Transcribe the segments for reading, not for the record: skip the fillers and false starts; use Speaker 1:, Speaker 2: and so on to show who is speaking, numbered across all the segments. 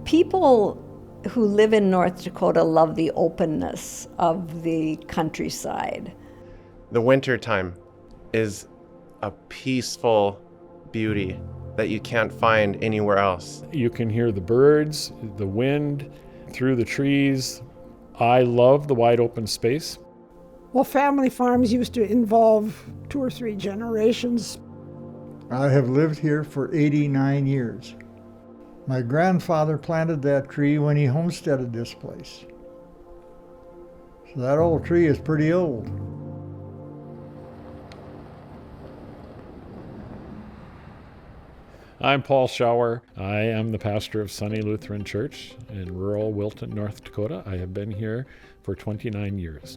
Speaker 1: People who live in North Dakota love the openness of the countryside.
Speaker 2: The winter time is a peaceful beauty that you can't find anywhere else.
Speaker 3: You can hear the birds, the wind through the trees. I love the wide open space.
Speaker 4: Well, family farms used to involve 2 or 3 generations.
Speaker 5: I have lived here for 89 years. My grandfather planted that tree when he homesteaded this place. So that old tree is pretty old.
Speaker 3: I'm Paul Schauer. I am the pastor of Sunny Lutheran Church in rural Wilton, North Dakota. I have been here for 29 years.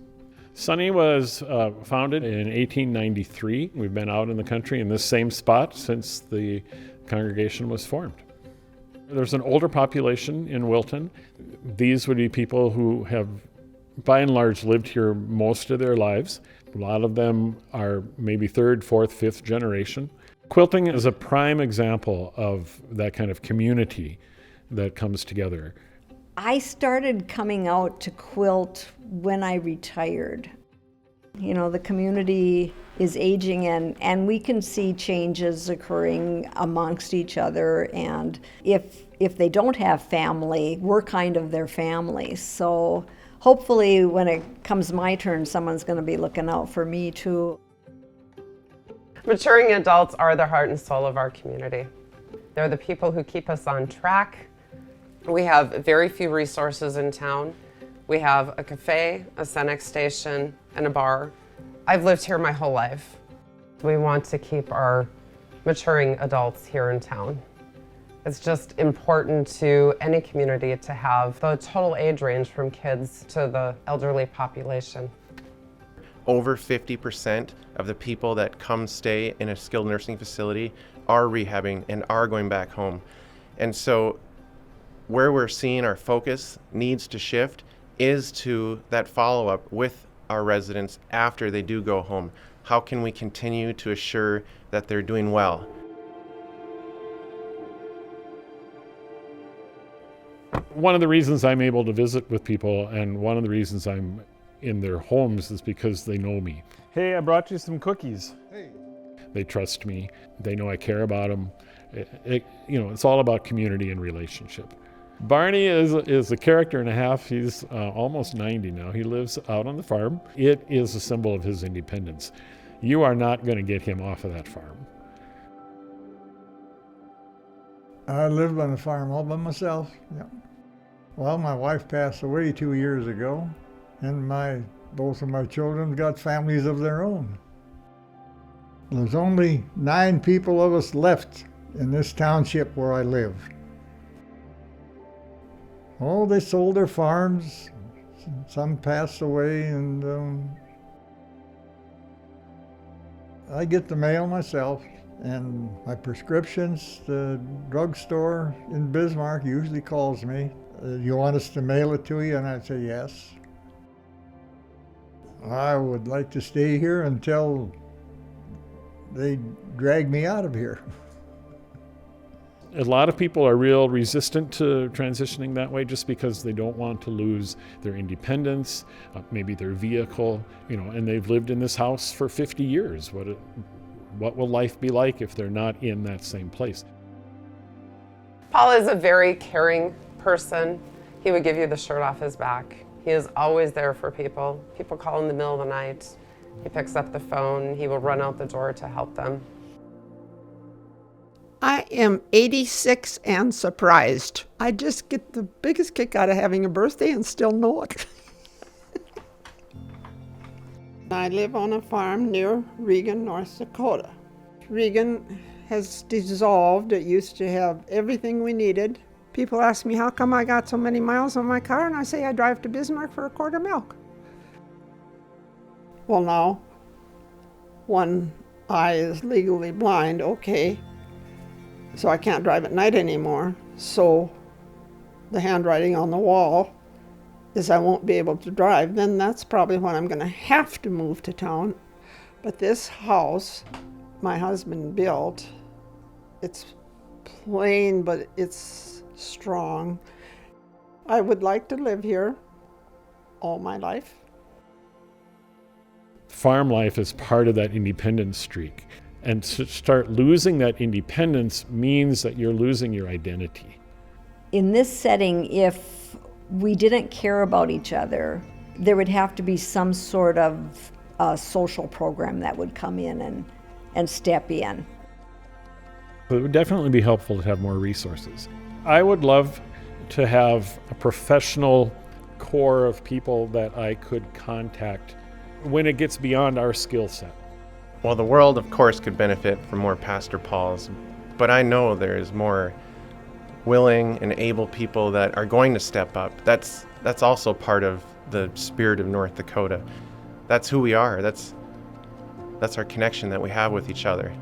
Speaker 3: Sunny was founded in 1893. We've been out in the country in this same spot since the congregation was formed. There's an older population in Wilton. These would be people who have, by and large, lived here most of their lives. A lot of them are maybe 3rd, 4th, 5th generation. Quilting is a prime example of that kind of community that comes together.
Speaker 1: I started coming out to quilt when I retired. You know, the community is aging and we can see changes occurring amongst each other, and if they don't have family, we're kind of their family. So hopefully when it comes my turn, someone's going to be looking out for me too.
Speaker 6: Maturing adults are the heart and soul of our community. They're the people who keep us on track. We have very few resources in town. We have a cafe, a Cenex station, and a bar. I've lived here my whole life. We want to keep our maturing adults here in town. It's just important to any community to have the total age range from kids to the elderly population.
Speaker 2: Over 50% of the people that come stay in a skilled nursing facility are rehabbing and are going back home. And so where we're seeing our focus needs to shift is to that follow-up with our residents after they do go home. How can we continue to assure that they're doing well?
Speaker 3: One of the reasons I'm able to visit with people, and one of the reasons I'm in their homes, is because they know me. Hey, I brought you some cookies.
Speaker 5: Hey.
Speaker 3: They trust me. They know I care about them. It's all about community and relationship. Barney is a character and a half. He's almost 90 now. He lives out on the farm. It is a symbol of his independence. You are not going to get him off of that farm.
Speaker 5: I lived on the farm all by myself. Yeah. Well, my wife passed away 2 years ago, and both of my children got families of their own. There's only 9 people of us left in this township where I live. Oh, they sold their farms. Some passed away, and I get the mail myself, and my prescriptions. The drugstore in Bismarck usually calls me. You want us to mail it to you? And I'd say yes. I would like to stay here until they drag me out of here.
Speaker 3: A lot of people are real resistant to transitioning that way just because they don't want to lose their independence, maybe their vehicle, and they've lived in this house for 50 years. What will life be like if they're not in that same place?
Speaker 6: Paul is a very caring person. He would give you the shirt off his back. He is always there for people. People call in the middle of the night. He picks up the phone. He will run out the door to help them.
Speaker 4: I am 86 and surprised. I just get the biggest kick out of having a birthday and still know it. I live on a farm near Regan, North Dakota. Regan has dissolved. It used to have everything we needed. People ask me how come I got so many miles on my car, and I say I drive to Bismarck for a quart of milk. Well, now, one eye is legally blind, okay. So I can't drive at night anymore. So the handwriting on the wall is I won't be able to drive. Then that's probably when I'm going to have to move to town. But this house my husband built, it's plain, but it's strong. I would like to live here all my life.
Speaker 3: Farm life is part of that independence streak. And to start losing that independence means that you're losing your identity.
Speaker 1: In this setting, if we didn't care about each other, there would have to be some sort of social program that would come in and step in.
Speaker 3: It would definitely be helpful to have more resources. I would love to have a professional core of people that I could contact when it gets beyond our skill set.
Speaker 2: Well, the world, of course, could benefit from more Pastor Pauls, but I know there is more willing and able people that are going to step up. That's also part of the spirit of North Dakota. That's who we are. That's our connection that we have with each other.